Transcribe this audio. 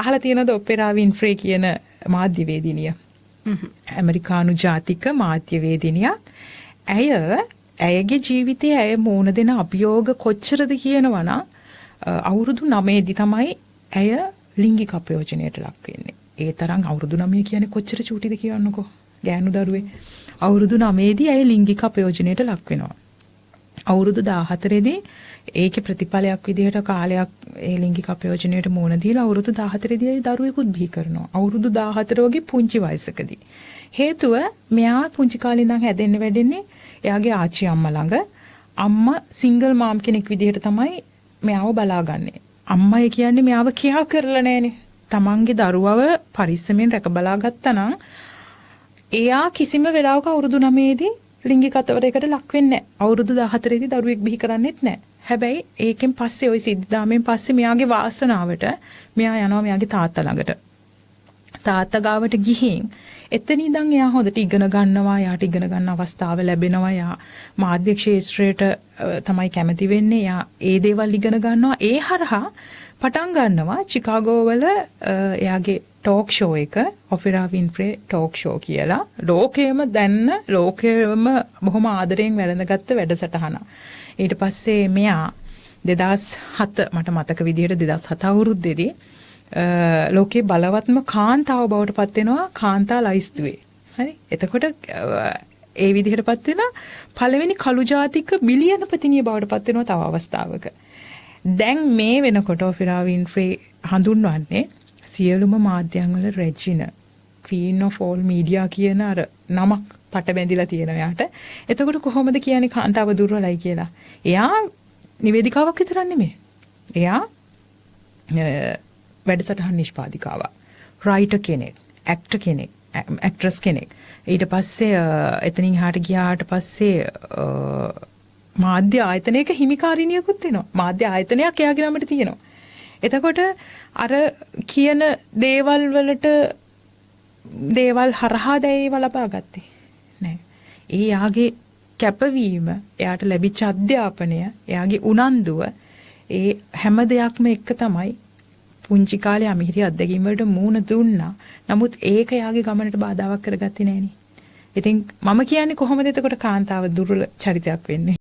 අහලා තියෙනවද ඔපෙරා වින්ෆ්‍රේ කියන මාධ්‍යවේදිනිය? ඇමරිකානු ජාතික මාධ්‍යවේදිනිය. ඇයගේ ජීවිතයේ ඇය මුණ දෙන අභියෝග කොච්චරද කියනවනම් අවුරුදු 9 දී තමයි ඇය ලිංගික අපයෝජනයට ලක් වෙන්නේ. ඒ තරම් අවුරුදු 9 කියන්නේ කොච්චර චූටිද කියන්නකෝ. ගෑනු දරුවේ අවුරුදු 9 දී ඇය ලිංගික අපයෝජනයට ලක් වෙනවා. අවුරුදු 14 දී ඒකේ ප්‍රතිඵලයක් විදිහට කාලයක් ඒ ලිංගික අපයෝජනයට මුහුණ දීලා අවුරුදු 14 දී දරුවෙකුත් බිහි කරනවා. අවුරුදු 14 වගේ පුංචි වයසකදී. හේතුව මෙයා පුංචි කාලේ ඉඳන් හැදෙන්න වැඩෙන්නේ එයාගේ ආච්චි අම්මා ළඟ. අම්මා සිංගල් මාම් කෙනෙක් විදිහට තමයි මෙයාව බලාගන්නේ. අම්මයි කියන්නේ මෙයාව කියා කරලා නැහනේ. තමන්ගේ දරුවව පරිස්සමෙන් රැක බලා ගත්තා නම් එයා කිසිම වෙලාවක අවුරුදු 9 දී ලිංගික අතවරයකට ලක් වෙන්නේ නැහැ. අවුරුදු 14 දී දරුවෙක් බිහි කරන්නෙත් නැහැ. හැබැයි ඒකෙන් පස්සේ ওই සිද්ධාමෙන් පස්සේ මෙයාගේ වාසනාවට මෙයා යනවා මෙයාගේ තාත්තා ළඟට. තාත්තා ගාවට ගිහින් එතන ඉඳන් එයා හොඳට ඉගෙන ගන්නවා. යාට ඉගෙන ගන්න අවස්ථාව ලැබෙනවා. යා මාධ්‍ය ක්ෂේත්‍රයට තමයි කැමති වෙන්නේ. යා ඒ දේවල් ඉගෙන ගන්නවා. ඒ හරහා පටන් ගන්නවා චිකාගෝ වල එයාගේ ටෝක් ෂෝ එක ඔපෙරා වින්ෆ්‍රේ ටෝක් ෂෝ කියලා. ලෝකෙම දැන්න ලෝකෙම බොහොම ආදරයෙන් වැළඳගත්ත වැඩසටහන. ඊට පස්සේ මෙයා 2007 මට මතක විදිහට 2007 අවුරුද්දේදී ලෝකේ බලවත්ම කාන්තාව බවට පත් වෙනවා කාන්තා ලයිස්තුවේ. හරි. එතකොට ඒ විදිහට පත් වෙලා පළවෙනි කළු ජාතික බිලියනපතිනිය බවට පත් වෙනවා තව අවස්ථාවක. දැන් මේ වෙනකොට ඔපෙරා වින්ෆ්‍රේ හඳුන්වන්නේ සියලුම මාධ්‍යයන් වල රෙජින Queen of all media කියන අර නමක් පට බැඳිලා තියෙනවා යාට. එතකොට කොහොමද කියන්නේ කාන්තාව දුර්වලයි කියලා? එයා නිවේදිකාවක් විතරක් නෙමෙයි. එයා වැඩසටහන් නිෂ්පාදිකාවක්. රයිටර් කෙනෙක්, ඇක්ටර් කෙනෙක්, ඇක්ට්‍රස් කෙනෙක්. ඊට පස්සේ එතනින් එහාට ගියාට පස්සේ මාධ්‍ය ආයතනයක හිමිකාරිනියකුත් වෙනවා. මාධ්‍ය ආයතනයක් එයාගේ නමට තියෙනවා. එතකොට අර කියන දේවල් හරහා දැයිව ලබා ගත්තේ නෑ. ඒ යාගේ කැපවීම, එයාට ලැබිච්ච අධ්‍යාපනය, එයාගේ උනන්දුව, ඒ හැම දෙයක්ම එක්ක තමයි පුංචි කාලේ අමිහිරි අත්දැකීම් වලට මූණ දුන්නා. නමුත් ඒක යාගේ ගමනට බාධාවක් කරගත්තේ නෑනේ. ඉතින් මම කියන්නේ කොහොමද එතකොට කාන්තාව දුර්වල චරිතයක් වෙන්නේ?